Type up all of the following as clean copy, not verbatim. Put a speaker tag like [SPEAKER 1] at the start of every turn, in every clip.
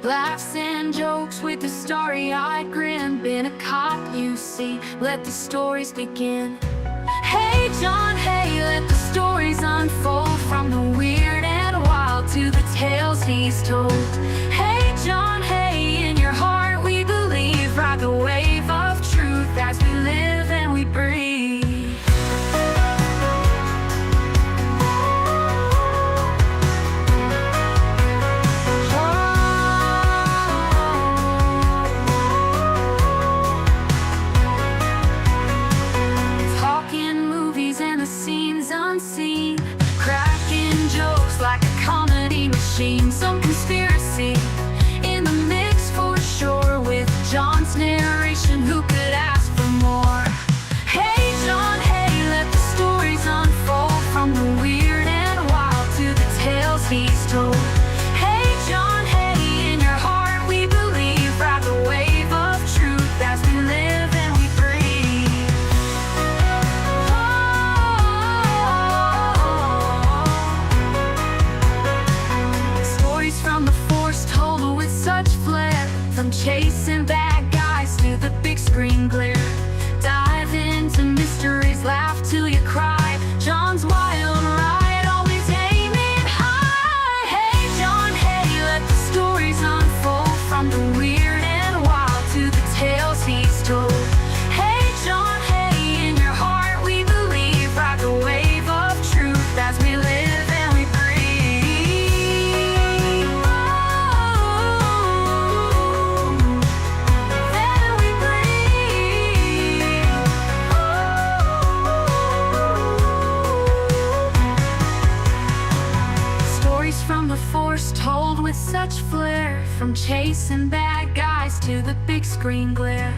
[SPEAKER 1] Laughs and jokes with the starry-eyed grin. Been a cop, you see, let the stories begin. Hey John, hey, let the stories unfold. From the weird and wild to the tales he's told. Hey John, hey, in your heart we believe. Ride the wave of truth as we live and we breathe. Unseen, cracking jokes like a comedy machine. Some conspiracy in the mix for sure. With John's narration, who could ask for more? Hey John, hey, let the stories unfold. From the weird and wild to the tales he's told. Hey John, hey, in your heart we believe. Ride the wave of truth as we live and we breathe. From the force told with such flair. From chasing bad guys to the big screen glare. Dive into mysteries, laugh till you cry. John's wild ride, always aiming high. Hey John, hey, let the stories unfold. From the weird and wild to the tales he's told. Hey John, hey, in your heart we believe. Ride the wave of truth as we live. From the force told with such flair. From chasing bad guys to the big screen glare.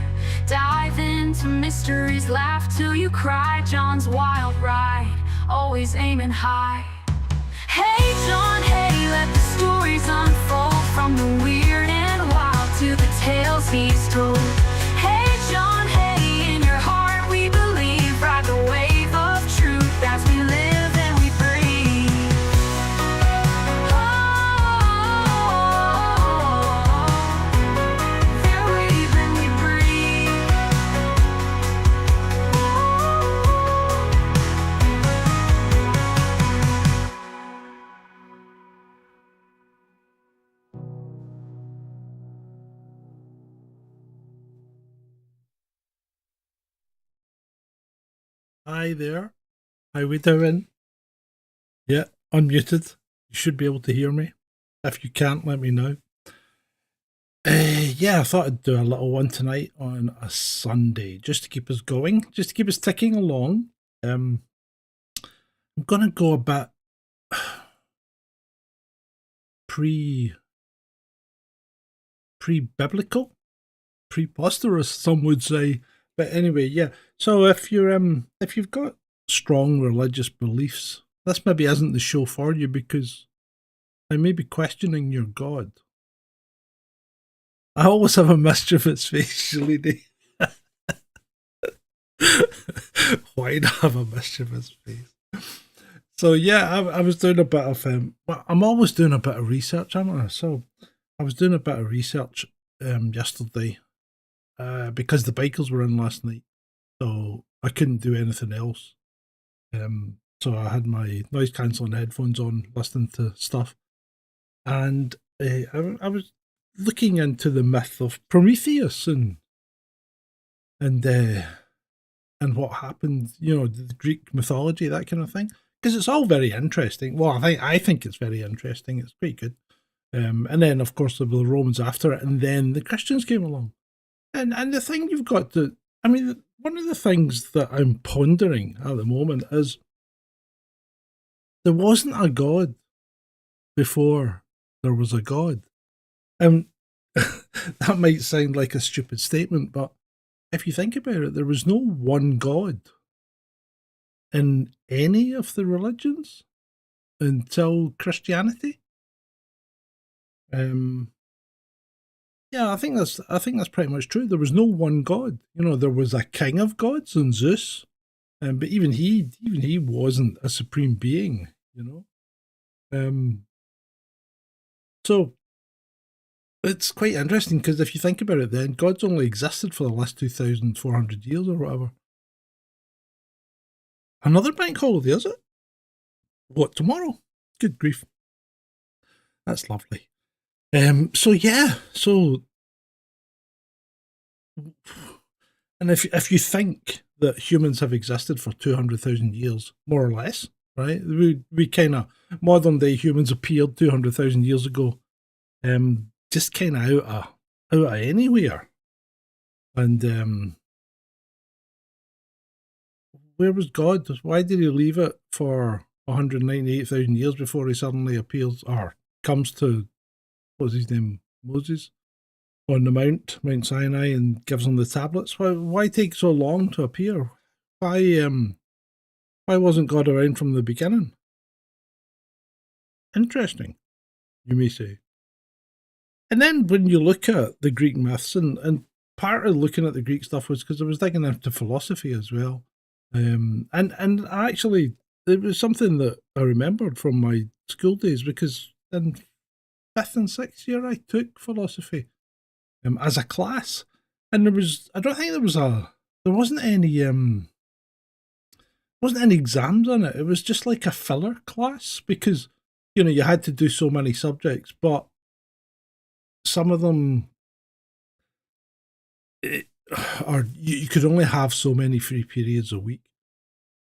[SPEAKER 1] Dive into mysteries, laugh till you cry. John's wild ride, always aiming high. Hey John, hey, let the stories unfold. From the weird and wild to the tales he's told. Hey John, hey, in your heart we believe. Ride the wave of truth as we live and we breathe.
[SPEAKER 2] Hi there. How we doing? Yeah, unmuted. You should be able to hear me. If you can't, let me know. Yeah, I thought I'd do a little one tonight on a Sunday, just to keep us going, just to keep us ticking along. I'm gonna go a bit pre-biblical, preposterous, some would say. But anyway, yeah. So if you've got strong religious beliefs, this maybe isn't the show for you, because I may be questioning your God. I always have a mischievous face, Shalini. Why do I have a mischievous face? So yeah, I was doing a bit of well, I'm always doing a bit of research, aren't I? So I was doing a bit of research yesterday because the bikers were in last night, so I couldn't do anything else. So I had my noise cancelling headphones on, listening to stuff, and I was looking into the myth of Prometheus and what happened, the Greek mythology, that kind of thing, because it's all very interesting. Well, I think it's very interesting. It's pretty good. And then of course there were the Romans after it, and then the Christians came along. And the thing you've got to, I mean, one of the things that I'm pondering at the moment is there wasn't a God before there was a God. And that might sound like a stupid statement, but if you think about it, there was no one God in any of the religions until Christianity. Yeah, I think that's pretty much true. There was no one God. There was a king of gods and Zeus, but even he wasn't a supreme being. So It's quite interesting because if you think about it, then God's only existed for the last 2,400 years or whatever. Another bank holiday, is it? What, tomorrow? Good grief. That's lovely. So yeah, so and if you think that humans have existed for 200,000 years, more or less, right? We kind of modern day humans appeared 200,000 years ago, just kind of out of anywhere. And where was God? Why did he leave it for 198,000 years before he suddenly appears or comes to, what's his name, Moses, on the Mount Sinai, and gives him the tablets? Why take so long to appear? Why wasn't God around from the beginning? Interesting, you may say. And then when you look at the Greek myths, and part of looking at the Greek stuff was because I was digging into philosophy as well. And actually, it was something that I remembered from my school days because in fifth and sixth year I took philosophy as a class, and I don't think there wasn't any exams on it. It was just like a filler class because you had to do so many subjects, but some of them or you could only have so many free periods a week,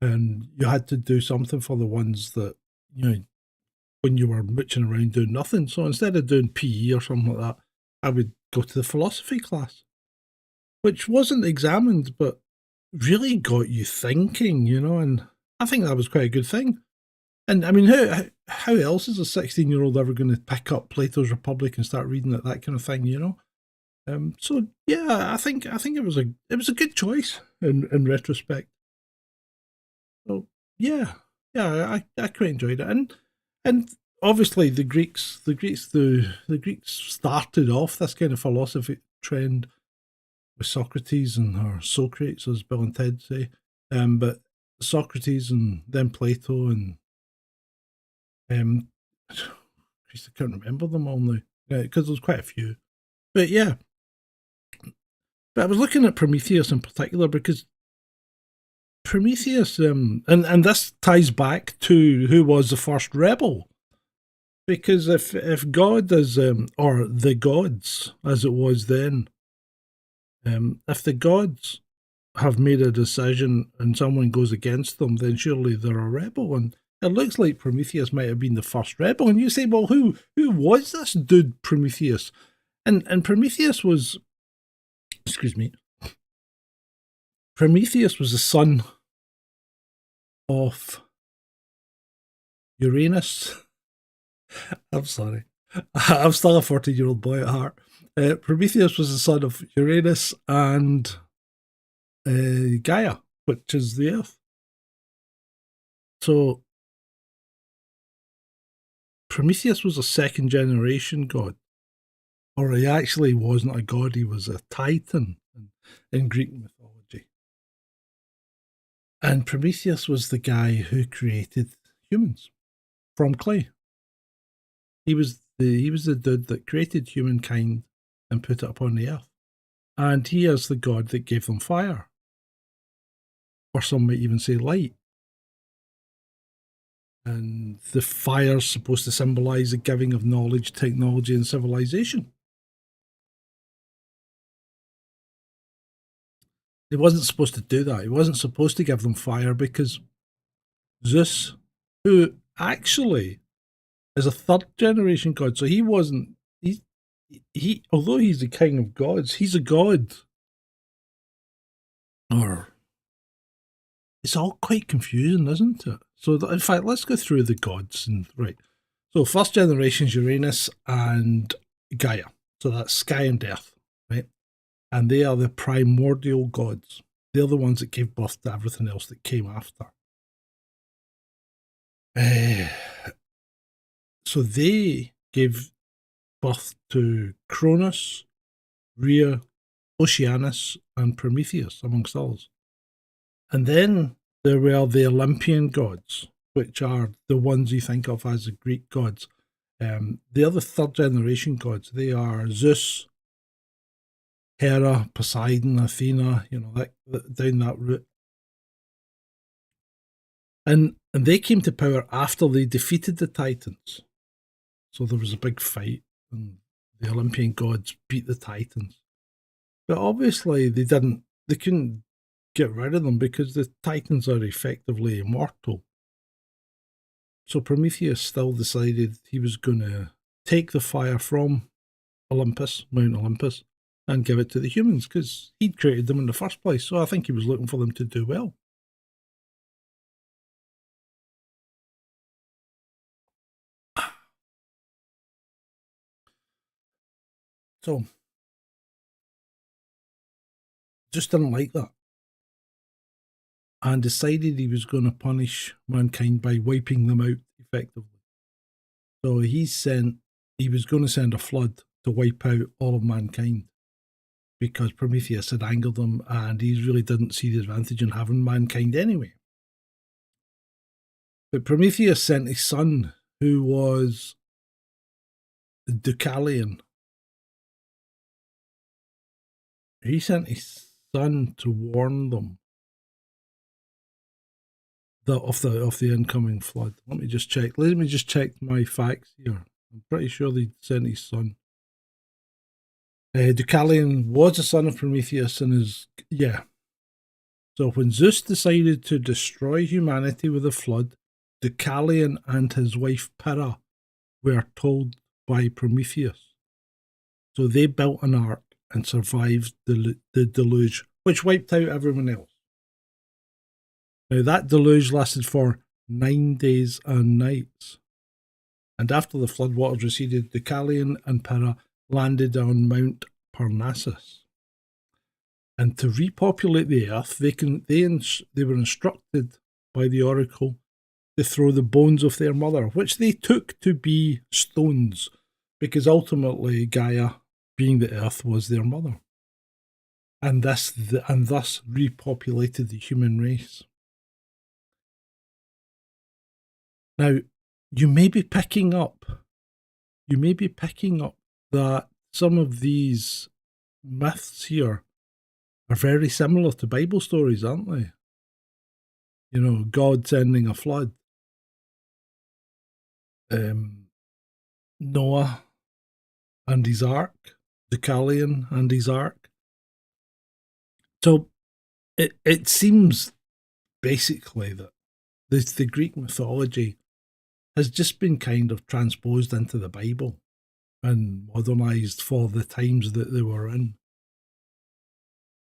[SPEAKER 2] and you had to do something for the ones that when you were mooching around doing nothing. So instead of doing PE or something like that, I would go to the philosophy class, which wasn't examined, but really got you thinking, and I think that was quite a good thing. And I mean, how else is a 16-year-old ever going to pick up Plato's Republic and start reading it, that kind of thing? So yeah, I think it was a good choice in retrospect. So I quite enjoyed it, and obviously the Greeks started off this kind of philosophy trend with Socrates or Socrates, as Bill and Ted say, but Socrates and then Plato and I can't remember them all now because there's quite a few, but yeah. But I was looking at Prometheus in particular because Prometheus, and this ties back to who was the first rebel. Because if God is, or the gods as it was then, if the gods have made a decision and someone goes against them, then surely they're a rebel. And it looks like Prometheus might have been the first rebel. And you say, well, who was this dude Prometheus? And Prometheus was, excuse me, Prometheus was the son of Uranus. I'm sorry. I'm still a 14-year-old boy at heart. Prometheus was the son of Uranus and Gaia, which is the Earth. So Prometheus was a second generation god. Or he actually wasn't a god, he was a titan in Greek mythology. And Prometheus was the guy who created humans from clay. He was the dude that created humankind and put it upon the earth. And he is the god that gave them fire. Or some might even say light. And the fire's supposed to symbolise the giving of knowledge, technology, and civilization. He wasn't supposed to do that. He wasn't supposed to give them fire because Zeus, who actually is a third generation god, so he wasn't. He although he's the king of gods, he's a god. Or it's all quite confusing, isn't it? So in fact, let's go through the gods and right. So first generation is Uranus and Gaia. So that's sky and earth, right? And they are the primordial gods. They're the ones that gave birth to everything else that came after. So they gave birth to Cronus, Rhea, Oceanus, and Prometheus, amongst others. And then there were the Olympian gods, which are the ones you think of as the Greek gods. The other third generation gods, they are Zeus, Hera, Poseidon, Athena, down that route. And they came to power after they defeated the Titans. So there was a big fight, and the Olympian gods beat the Titans. But obviously they couldn't get rid of them because the Titans are effectively immortal. So Prometheus still decided he was going to take the fire from Olympus, Mount Olympus, and give it to the humans because he'd created them in the first place. So I think he was looking for them to do well. So just didn't like that and decided he was going to punish mankind by wiping them out effectively. So he was going to send a flood to wipe out all of mankind because Prometheus had angered him and he really didn't see the advantage in having mankind anyway. But Prometheus sent his son, who was Deucalion. He sent his son to warn them of the incoming flood. Let me just check my facts here. I'm pretty sure they sent his son. Deucalion was a son of Prometheus and So when Zeus decided to destroy humanity with a flood, Deucalion and his wife Pyrrha were told by Prometheus. So they built an ark and survived the deluge, which wiped out everyone else. Now, that deluge lasted for 9 days and nights. And after the floodwaters receded, Deucalion and Pyrrha landed on Mount Parnassus. And to repopulate the earth, they were instructed by the oracle to throw the bones of their mother, which they took to be stones, because ultimately Gaia, being the earth, was their mother. And thus repopulated the human race. Now, you may be picking up that some of these myths here are very similar to Bible stories, aren't they? God sending a flood. Noah and his ark, Deucalion and his ark. So it seems basically that the Greek mythology has just been kind of transposed into the Bible and modernized for the times that they were in.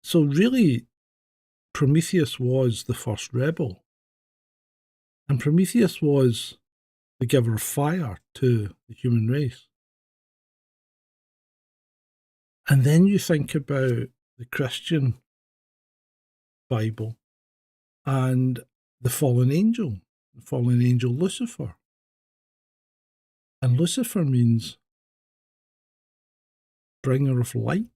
[SPEAKER 2] So really, Prometheus was the first rebel. And Prometheus was the giver of fire to the human race. And then you think about the Christian Bible and the fallen angel Lucifer. And Lucifer means bringer of light.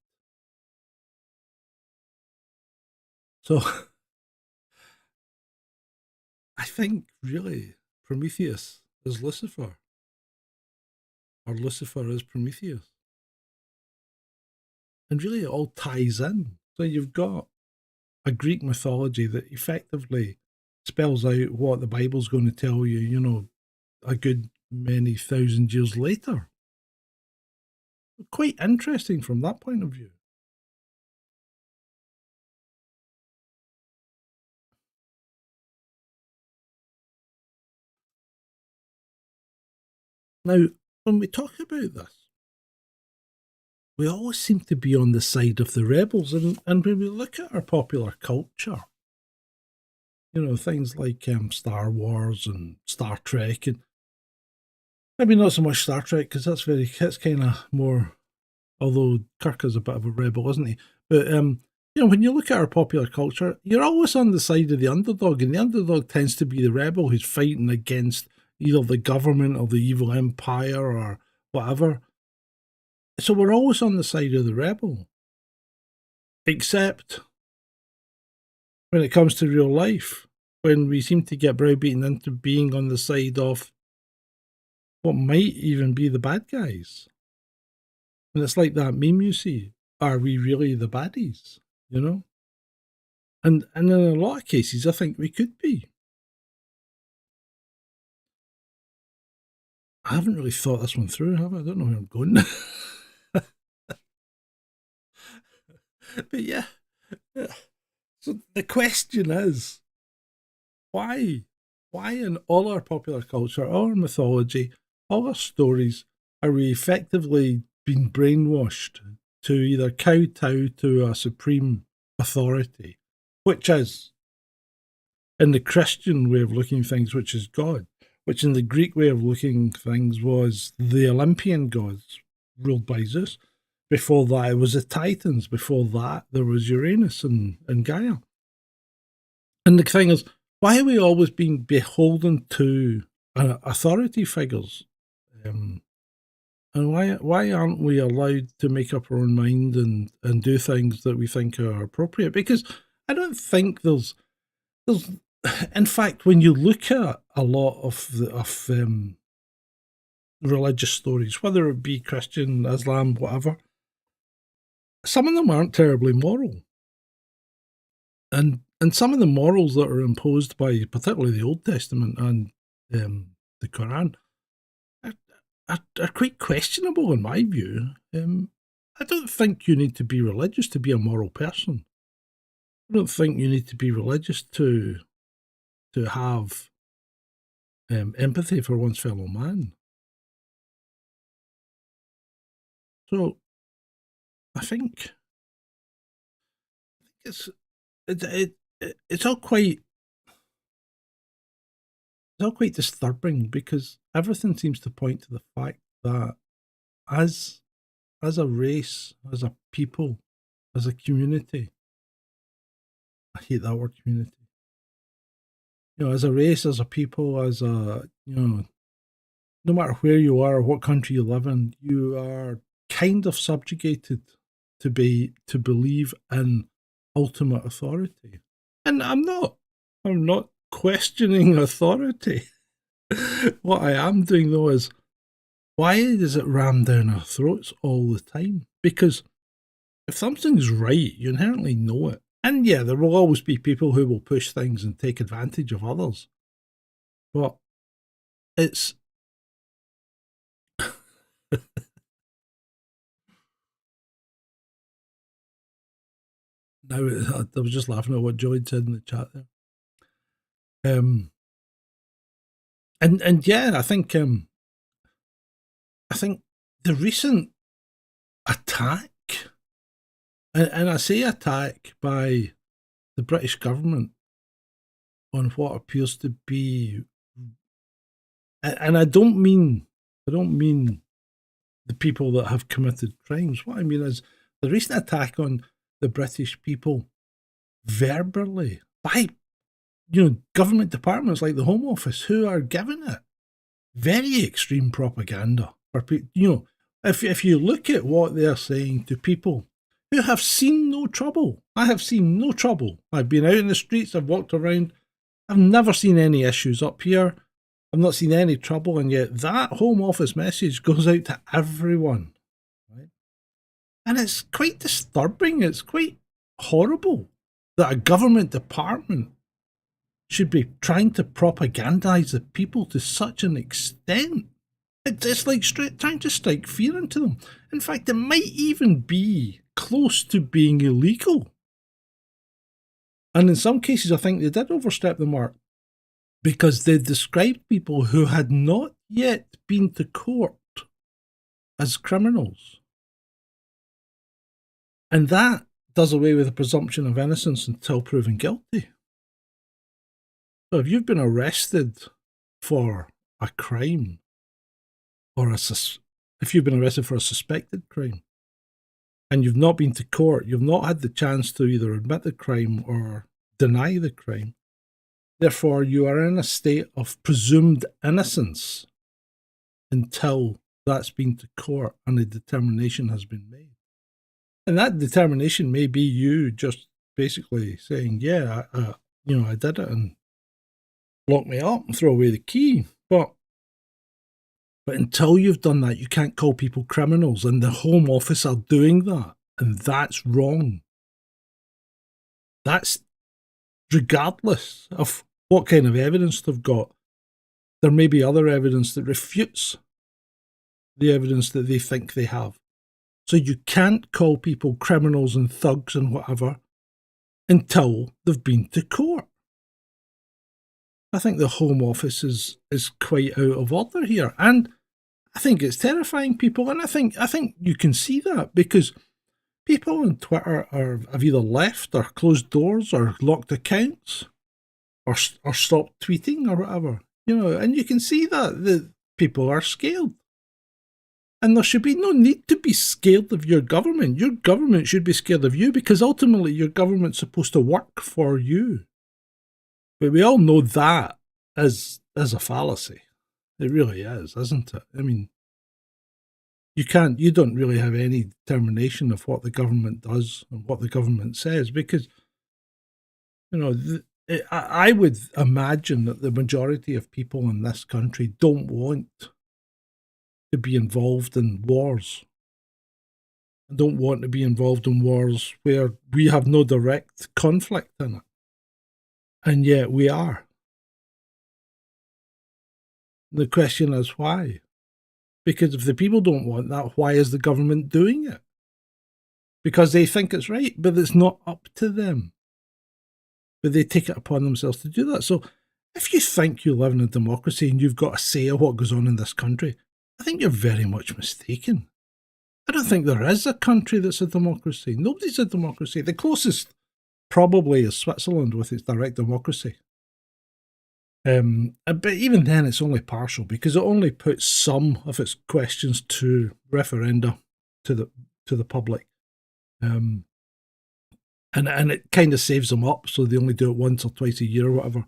[SPEAKER 2] So I think really Prometheus is Lucifer, or Lucifer is Prometheus. And really it all ties in. So you've got a Greek mythology that effectively spells out what the Bible's going to tell you, a good many thousand years later. Quite interesting from that point of view. Now, when we talk about this, we always seem to be on the side of the rebels. And when we look at our popular culture, things like Star Wars and Star Trek, and maybe not so much Star Trek, because that's kind of more, although Kirk is a bit of a rebel, isn't he? But, when you look at our popular culture, you're always on the side of the underdog, and the underdog tends to be the rebel who's fighting against either the government or the evil empire or whatever. So we're always on the side of the rebel. Except when it comes to real life, when we seem to get browbeaten into being on the side of what might even be the bad guys. And it's like that meme you see, are we really the baddies? You know? And in a lot of cases, I think we could be. I haven't really thought this one through, have I? I don't know where I'm going. But yeah. So the question is, why? Why in all our popular culture, all our mythology, all our stories, are we effectively being brainwashed to either kowtow to a supreme authority, which is, in the Christian way of looking things, which is God, which in the Greek way of looking things was the Olympian gods ruled by Zeus. Before that, it was the Titans. Before that, there was Uranus and Gaia. And the thing is, why are we always being beholden to authority figures? And why aren't we allowed to make up our own mind and do things that we think are appropriate? Because I don't think there's in fact, when you look at a lot of religious stories, whether it be Christian, Islam, whatever, some of them aren't terribly moral. And some of the morals that are imposed by particularly the Old Testament and the Quran are quite questionable in my view. I don't think you need to be religious to be a moral person. I don't think you need to be religious to have empathy for one's fellow man. So I think it's it's all quite disturbing, because everything seems to point to the fact that as a race, as a people, as a community, I hate that word community. You know, as a race, as a people, as a, you know, no matter where you are or what country you live in, you are kind of subjugated to believe in ultimate authority. And I'm not questioning authority. What I am doing though is, why does it ram down our throats all the time? Because if something's right, you inherently know it. And yeah, there will always be people who will push things and take advantage of others. But it's now I was just laughing at what Joy said in the chat there. And yeah, I think the recent attack, and I say attack by the British government on what appears to be, and I don't mean the people that have committed crimes. What I mean is the recent attack on the British people verbally by, you know, government departments like the Home Office, who are giving it very extreme propaganda. For, you know, if you look at what they're saying to people who have seen no trouble, I have seen no trouble. I've been out in the streets, I've walked around, I've never seen any issues up here. I've not seen any trouble, and yet that Home Office message goes out to everyone, right? And it's quite disturbing. It's quite horrible that a government department should be trying to propagandize the people to such an extent. It's like trying to strike fear into them. In fact, it might even be close to being illegal. And in some cases, I think they did overstep the mark, because they described people who had not yet been to court as criminals. And that does away with the presumption of innocence until proven guilty. So if you've been arrested for a crime, or if you've been arrested for a suspected crime, and you've not been to court, you've not had the chance to either admit the crime or deny the crime, therefore you are in a state of presumed innocence until that's been to court and a determination has been made. And that determination may be you just basically saying, yeah, I did it, and lock me up and throw away the key. But But until you've done that, you can't call people criminals, and the Home Office are doing that, and that's wrong. That's regardless of what kind of evidence they've got. There may be other evidence that refutes the evidence that they think they have. So you can't call people criminals and thugs and whatever until they've been to court. I think the Home Office is quite out of order here, and I think it's terrifying people. And I think you can see that because people on Twitter have either left or closed doors or locked accounts or stopped tweeting or whatever, and you can see that the people are scared. And there should be no need to be scared of your government. Your government should be scared of you because ultimately your government's supposed to work for you. But we all know that as a fallacy. It really is, isn't it? I mean, you don't really have any determination of what the government does and what the government says because, I would imagine that the majority of people in this country don't want to be involved in wars. I don't want to be involved in wars where we have no direct conflict in it. And yet we are. The question is why? Because if the people don't want that, why is the government doing it? Because they think it's right, but it's not up to them. But they take it upon themselves to do that. So if you think you live in a democracy and you've got a say of what goes on in this country, I think you're very much mistaken. I don't think there is a country that's a democracy. Nobody's a democracy. The closest probably is Switzerland with its direct democracy. But even then, it's only partial because it only puts some of its questions to referenda to the public, and it kind of saves them up, so they only do it once or twice a year or whatever.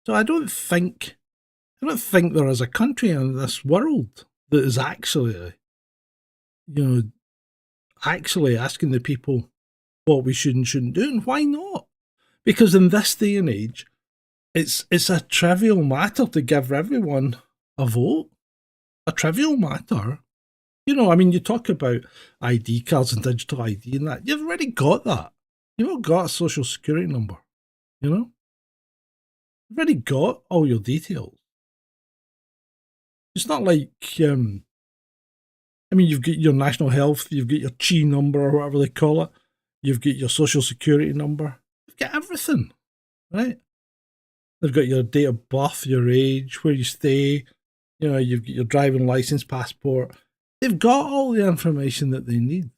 [SPEAKER 2] So I don't think there is a country in this world that is actually asking the people what we should and shouldn't do, and why not? Because in this day and age, it's a trivial matter to give everyone a vote. A trivial matter. You talk about ID cards and digital ID and that. You've already got that. You've all got a social security number. You've already got all your details. It's not like, you've got your national health, you've got your CHI number or whatever they call it. You've got your social security number. You've got everything, right? They've got your date of birth, your age, where you stay. You've got your driving license, passport. They've got all the information that they need.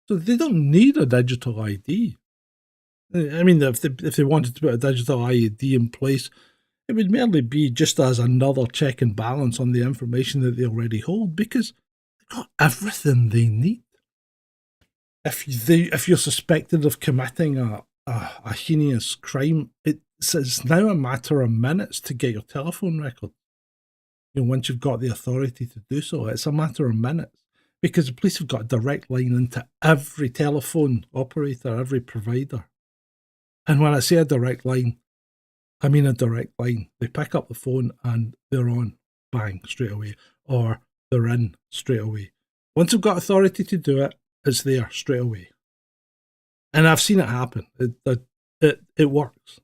[SPEAKER 2] So they don't need a digital ID. If they wanted to put a digital ID in place, it would merely be just as another check and balance on the information that they already hold because they've got everything they need. If you're suspected of committing a heinous crime, it's now a matter of minutes to get your telephone record. Once you've got the authority to do so, it's a matter of minutes because the police have got a direct line into every telephone operator, every provider. And when I say a direct line, I mean a direct line. They pick up the phone and they're on, bang, straight away, or they're in straight away. Once they've got authority to do it, it's there straight away. And I've seen it happen. It works.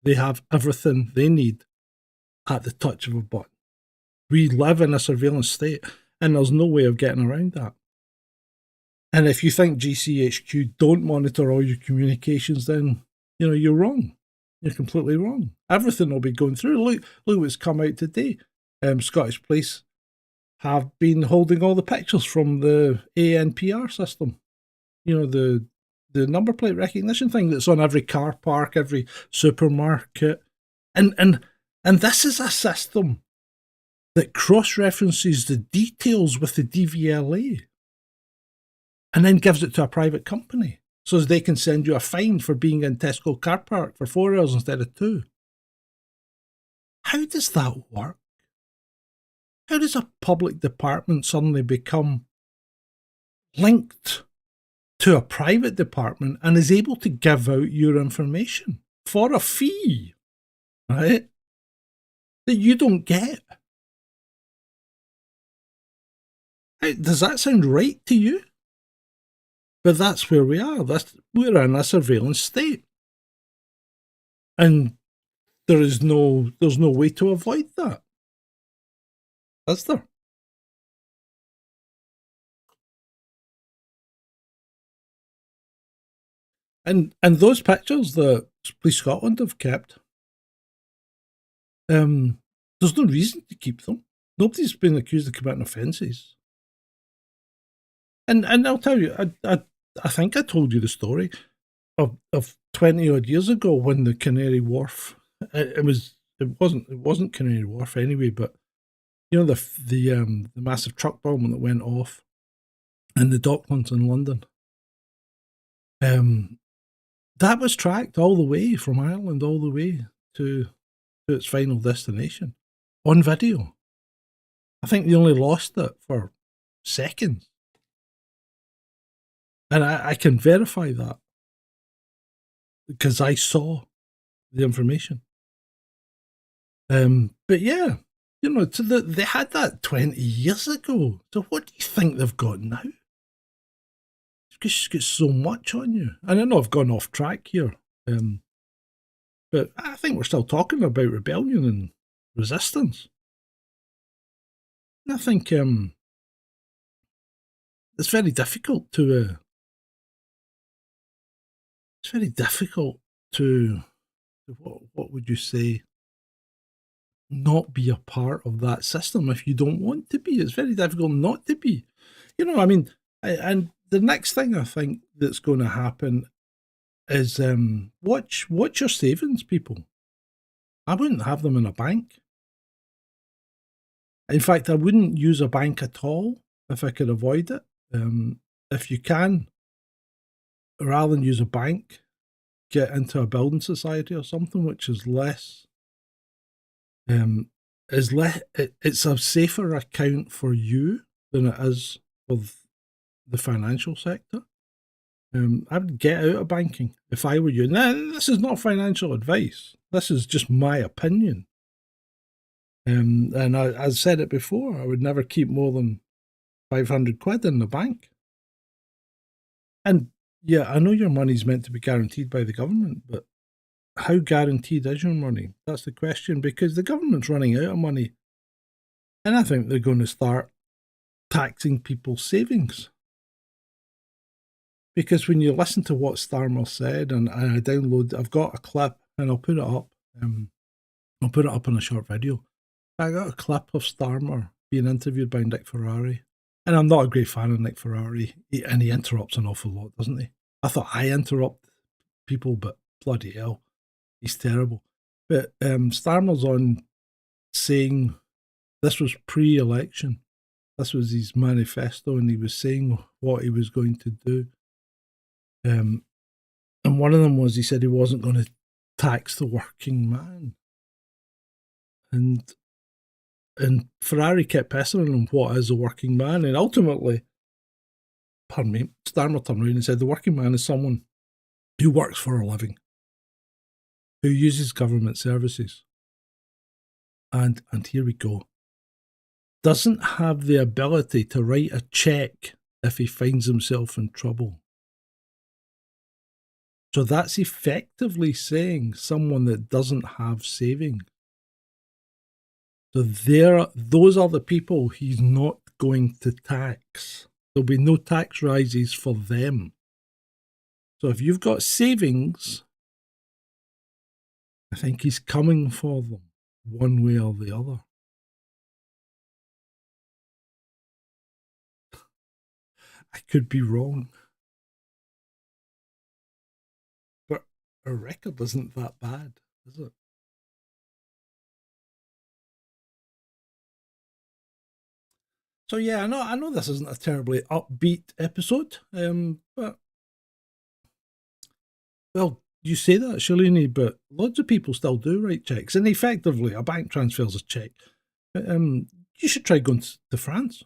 [SPEAKER 2] They have everything they need at the touch of a button. We live in a surveillance state, and there's no way of getting around that. And if you think GCHQ don't monitor all your communications, then you're wrong. You're completely wrong. Everything will be going through. Look what's come out today. Scottish Police have been holding all the pictures from the ANPR system. The number plate recognition thing that's on every car park, every supermarket. And this is a system that cross-references the details with the DVLA and then gives it to a private company so as they can send you a fine for being in Tesco car park for 4 hours instead of 2. How does that work? How does a public department suddenly become linked to a private department and is able to give out your information for a fee, right? That you don't get. Does that sound right to you? But that's where we are. We're in a surveillance state. And there's no way to avoid that. Is there? And those pictures that Police Scotland have kept, there's no reason to keep them. Nobody's been accused of committing offences. And I'll tell you, I think I told you the story of 20 odd years ago when the Canary Wharf, it wasn't Canary Wharf anyway, but you know the massive truck bomb that went off in the Docklands in London. That was tracked all the way from Ireland all the way to its final destination on video. I think they only lost it for seconds. And I can verify that because I saw the information. But yeah, you know, they had that 20 years ago. So what do you think they've got now? Because you've got so much on you. And I know I've gone off track here. But I think we're still talking about rebellion and resistance. And I think it's very difficult to what would you say, not be a part of that system if you don't want to be. It's very difficult not to be. You know, I mean, and the next thing I think that's going to happen is watch your savings, people. I wouldn't have them in a bank. In fact, I wouldn't use a bank at all if I could avoid it. If you can, rather than use a bank, get into a building society or something which is less. It's a safer account for you than it is for the financial sector. I would get out of banking if I were you. Now, this is not financial advice. This is just my opinion. And I said it before, I would never keep more than 500 quid in the bank. And yeah, I know your money's meant to be guaranteed by the government, but how guaranteed is your money? That's the question, because the government's running out of money. And I think they're going to start taxing people's savings. Because when you listen to what Starmer said, and I I've got a clip, and I'll put it up. I'll put it up in a short video. I got a clip of Starmer being interviewed by Nick Ferrari. And I'm not a great fan of Nick Ferrari, and he interrupts an awful lot, doesn't he? I thought I interrupt people, but bloody hell, he's terrible. But Starmer's on saying this was pre-election. This was his manifesto, and he was saying what he was going to do. And one of them was he said he wasn't going to tax the working man. And Ferrari kept pestering him, what is a working man? And ultimately, Starmer turned around and said the working man is someone who works for a living, who uses government services. And here we go. Doesn't have the ability to write a check if he finds himself in trouble. So that's effectively saying someone that doesn't have savings. So those are the people he's not going to tax. There'll be no tax rises for them. So if you've got savings, I think he's coming for them one way or the other. I could be wrong. But our record isn't that bad, is it? So yeah, I know this isn't a terribly upbeat episode, but well, you say that, Shalini, but lots of people still do write checks, and effectively, a bank transfers a check. You should try going to France.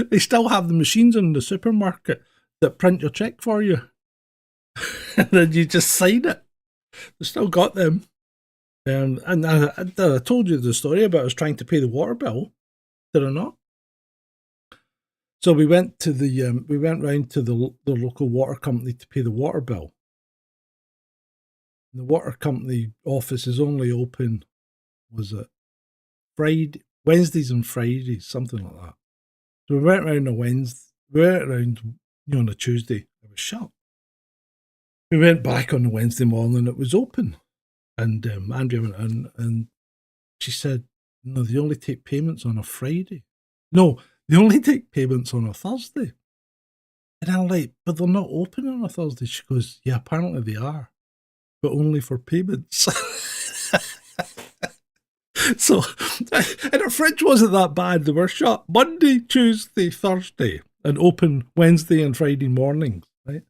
[SPEAKER 2] They still have the machines in the supermarket that print your check for you, and then you just sign it. They still got them. And I told you the story about us trying to pay the water bill, Did I not? So we went to we went round to the local water company to pay the water bill. The water company office is only open, was it Friday, Wednesdays and Fridays, something like that. So we went round on Wednesday, we went around, on a Tuesday, it was shut. We went back on the Wednesday morning, it was open. And Andrea went in and she said, no, they only take payments on a Friday. No, they only take payments on a Thursday. And I'm like, but they're not open on a Thursday. She goes, yeah, apparently they are, but only for payments. So, and our fridge wasn't that bad. They were shut Monday, Tuesday, Thursday, and open Wednesday and Friday mornings, right?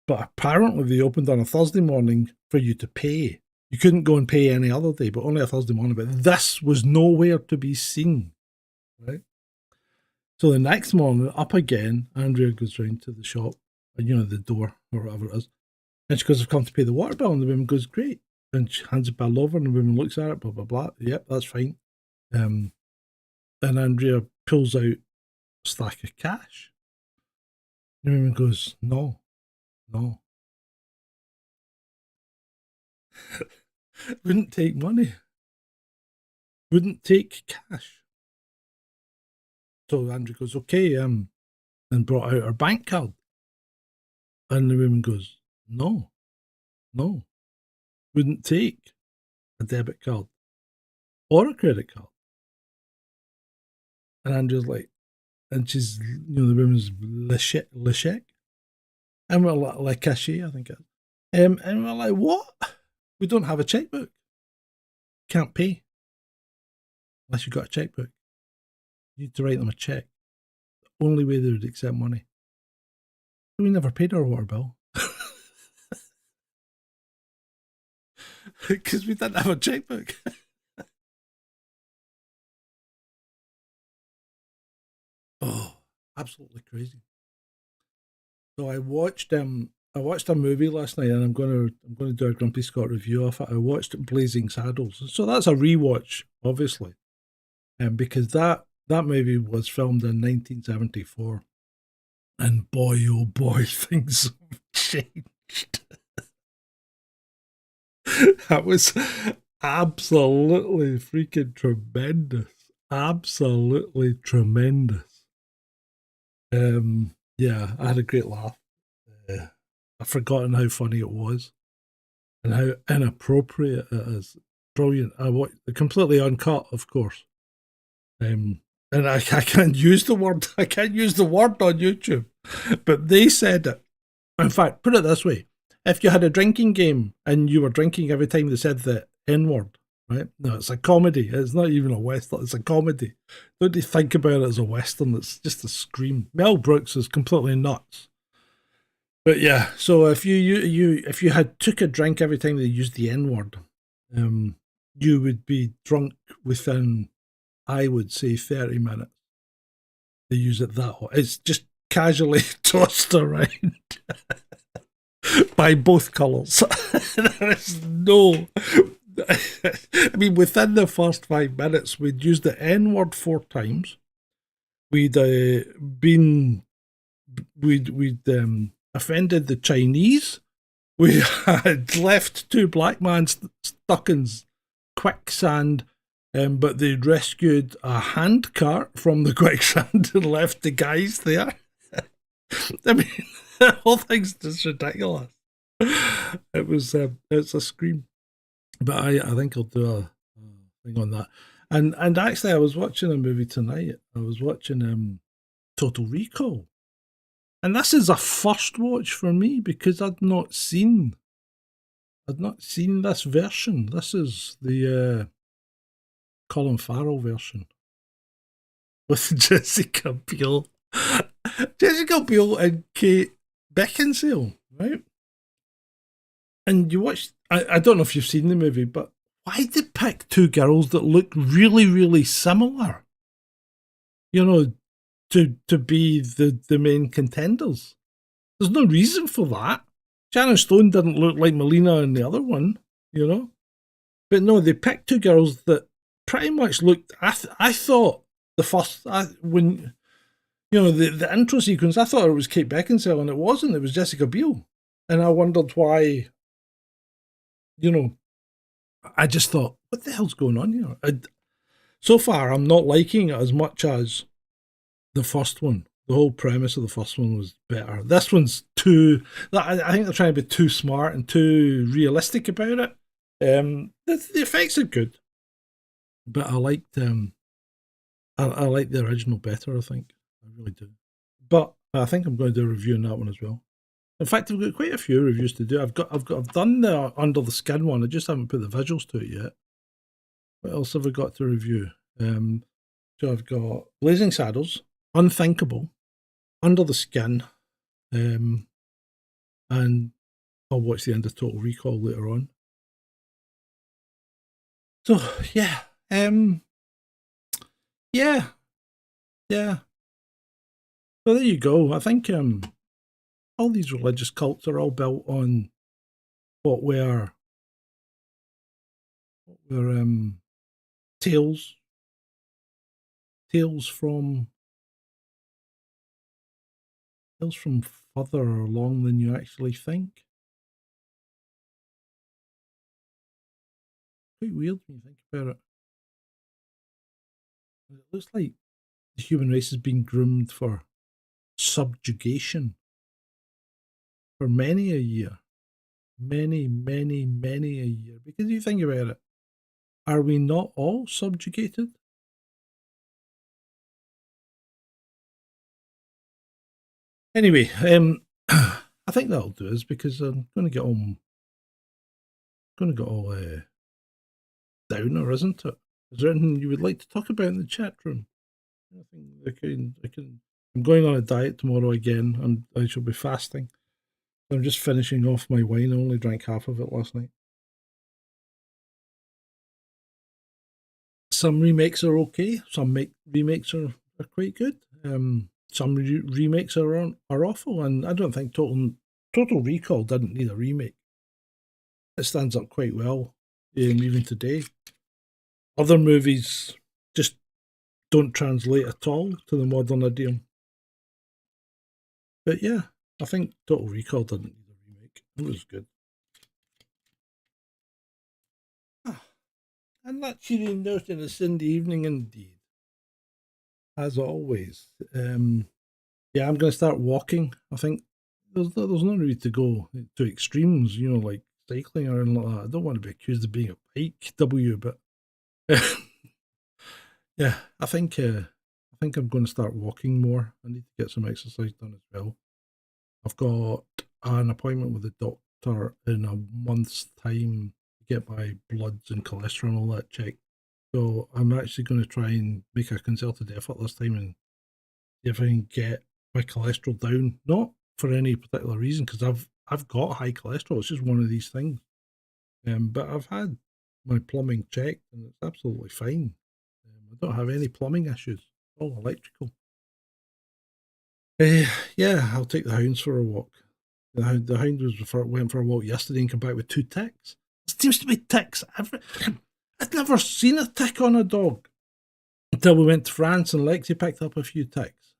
[SPEAKER 2] But apparently they opened on a Thursday morning for you to pay. You couldn't go and pay any other day, but only a Thursday morning. But this was nowhere to be seen, right? So the next morning, up again, Andrea goes round to the shop, the door or whatever it is. And she goes, I've come to pay the water bill. And the woman goes, great. And she hands the bill over and the woman looks at it, blah, blah, blah. Yep, that's fine. And Andrea pulls out a stack of cash. The woman goes, no. Wouldn't take money. Wouldn't take cash. So Andrea goes, okay, and brought out her bank card. And the woman goes, no. Wouldn't take a debit card or a credit card. And Andrea's like, and she's, the woman's Leshek. And we're like, Caché, I think it is. And we're like, what? We don't have a checkbook. Can't pay unless you've got a checkbook. You need to write them a check. The only way they would accept money. So we never paid our water bill. Because we didn't have a checkbook. Oh, absolutely crazy. So I watched a movie last night, and I'm going to do a Grumpy Scott review of it. I watched Blazing Saddles, so that's a rewatch, obviously, because that movie was filmed in 1974, and boy, oh boy, things have changed. That was absolutely freaking tremendous, absolutely tremendous. Yeah, I had a great laugh. I've forgotten how funny it was and how inappropriate it is. Brilliant. I watched completely uncut, of course. And I can't use the word. I can't use the word on YouTube, but they said it. In fact, put it this way: if you had a drinking game and you were drinking every time they said the N word, right? No, it's a comedy. It's not even a western. It's a comedy. Don't you think about it as a western? It's just a scream. Mel Brooks is completely nuts. But yeah, so if you had took a drink every time they used the N word, you would be drunk within, I would say, 30 minutes. They use it that way. It's just casually tossed around by both colours. There is no. I mean, within the first 5 minutes, we'd used the N word 4 times. We'd offended the Chinese. We had left 2 black men stuck in quicksand, but they'd rescued a hand cart from the quicksand and left the guys there. I mean, the whole thing's just ridiculous. It's a scream. But I think I'll do a thing on that. And actually, I was watching a movie tonight. I was watching Total Recall. And this is a first watch for me because I'd not seen this version. This is the Colin Farrell version with Jessica Biel. Jessica Biel and Kate Beckinsale, right? And you watch, I don't know if you've seen the movie, but why they pick 2 girls that look really, really similar? To be the main contenders. There's no reason for that. Sharon Stone didn't look like Melina in the other one, But no, they picked 2 girls that pretty much looked. I thought the first when the intro sequence, I thought it was Kate Beckinsale, and it wasn't. It was Jessica Biel, and I wondered why. I just thought, what the hell's going on here? So far, I'm not liking it as much as the first one. The whole premise of the first one was better. This one's too. I think they're trying to be too smart and too realistic about it. The effects are good, but I liked I like the original better. I think I really do. But I think I'm going to do a review on that one as well. In fact, I've got quite a few reviews to do. I've done the Under the Skin one. I just haven't put the visuals to it yet. What else have I got to review? So I've got Blazing Saddles, Unthinkable, Under the Skin, and I'll watch the end of Total Recall later on. So yeah, yeah. So there you go. I think all these religious cults are all built on what were tales from further along than you actually think. Quite weird when you think about it. It looks like the human race has been groomed for subjugation for many a year. Many a year. Because you think about it, are we not all subjugated? Anyway, I think that'll do us because I'm going to get all downer, isn't it? Is there anything you would like to talk about in the chat room? I think I can. I'm going on a diet tomorrow again, and I shall be fasting. I'm just finishing off my wine. I only drank half of it last night. Some remakes are okay. Some remakes are quite good. Some remakes are awful, and I don't think Total Recall didn't need a remake. It stands up quite well, even today. Other movies just don't translate at all to the modern idiom. But yeah, I think Total Recall didn't need a remake. It was good. And that's your note in a Sunday evening indeed. As always. Yeah, I'm going to start walking. I think there's no need to go to extremes, like cycling or anything like that. I don't want to be accused of being a bike W, but yeah, I think I'm going to start walking more. I need to get some exercise done as well. I've got an appointment with the doctor in a month's time to get my bloods and cholesterol and all that checked. So I'm actually going to try and make a concerted effort this time and see if I can get my cholesterol down. Not for any particular reason, because I've got high cholesterol. It's just one of these things. But I've had my plumbing checked and it's absolutely fine. I don't have any plumbing issues. All electrical. Yeah, I'll take the hounds for a walk. The hound went for a walk yesterday and came back with 2 ticks. There seems to be ticks. I'd never seen a tick on a dog until we went to France and Lexi picked up a few ticks.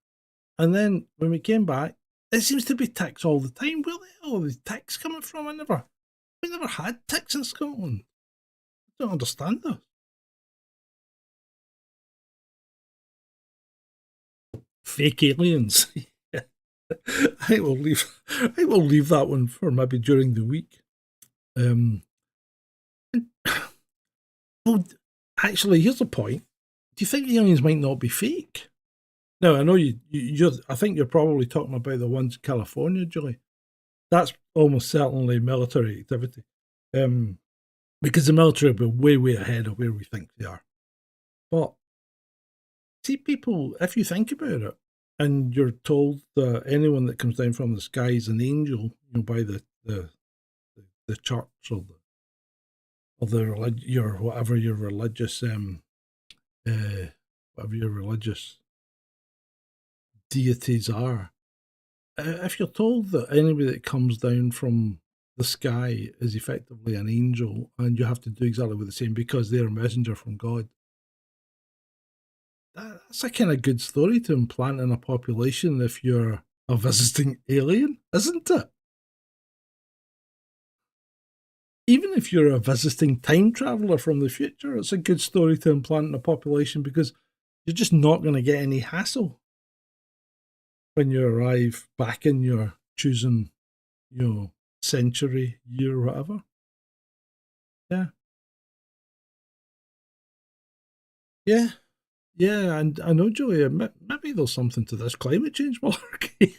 [SPEAKER 2] And then when we came back, there seems to be ticks all the time. Where the hell are these ticks coming from? We never had ticks in Scotland. I don't understand this. Fake aliens. I think we'll leave that one for maybe during the week. Well, actually, here's the point. Do you think the aliens might not be fake? Now, I know I think you're probably talking about the ones in California, Julie. That's almost certainly military activity. Because the military will be way ahead of where we think they are. But see, people, if you think about it, and you're told that anyone that comes down from the sky is an angel, by the church or whatever your religious deities are. If you're told that anybody that comes down from the sky is effectively an angel, and you have to do exactly the same because they're a messenger from God, That's a kind of good story to implant in a population if you're a visiting alien, isn't it? Even if you're a visiting time traveler from the future, it's a good story to implant in a population because you're just not going to get any hassle when you arrive back in your choosing, century, year, whatever. Yeah. Yeah. Yeah, and I know, Julia, maybe there's something to this climate change malarkey.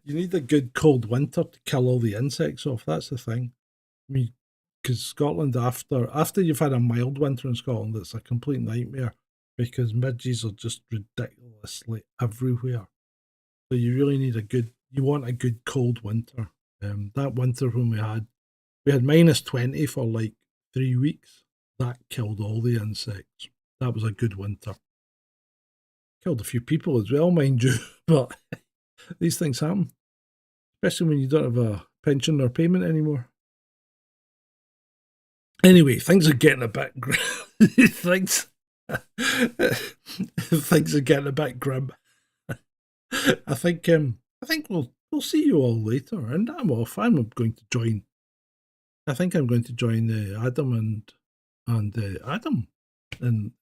[SPEAKER 2] You need a good cold winter to kill all the insects off. That's the thing. I mean, because Scotland, after you've had a mild winter in Scotland, it's a complete nightmare because midges are just ridiculously everywhere. So you really need you want a good cold winter. That winter when we had -20 for like 3 weeks, that killed all the insects. That was a good winter. Killed a few people as well, mind you, but these things happen, especially when you don't have a pension or payment anymore. Anyway, things are getting a bit things things are getting a bit grim. I think we'll see you all later, and I'm off. I'm going to join. I think I'm going to join Adam and Adam in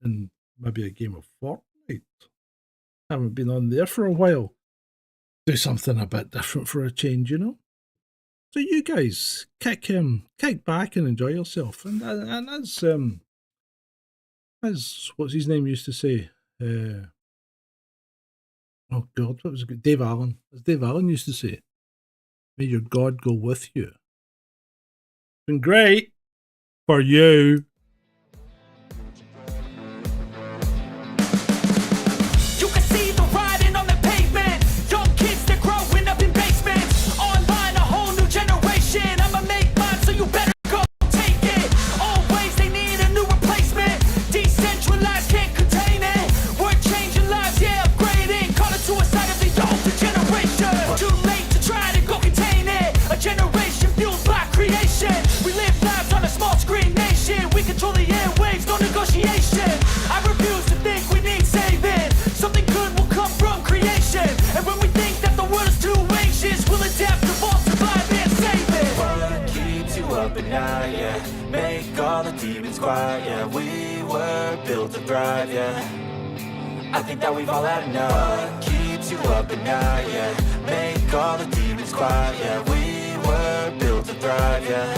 [SPEAKER 2] maybe a game of Fortnite. Haven't been on there for a while. Do something a bit different for a change, you know. So you guys kick back and enjoy yourself, and as what's his name used to say. Oh God, what was it? Dave Allen. As Dave Allen used to say, "May your God go with you." It's been great for you.
[SPEAKER 1] You can see the writing on the pavement. Young kids, they're growing up in basements. Online, a whole new generation. I'ma make mine, so you better go take it. Always, they need a new replacement. Decentralized, can't contain it. We're changing lives, yeah, upgrading. Call it suicide of the older generation. Too late to try to go contain it. A generation fueled by creation. We live lives on a small screen nation. We control the airwaves, no negotiation. I refuse to think we need saving. Something good will come from creation. And when we think that the world is too anxious, we'll adapt, evolve, survive, and save it.
[SPEAKER 3] What keeps you up at night, yeah? Make all the demons quiet, yeah. We were built to thrive, yeah. I think that we've all had enough. What keeps you up at night, yeah? Make all the demons quiet, yeah. We were built to thrive, yeah.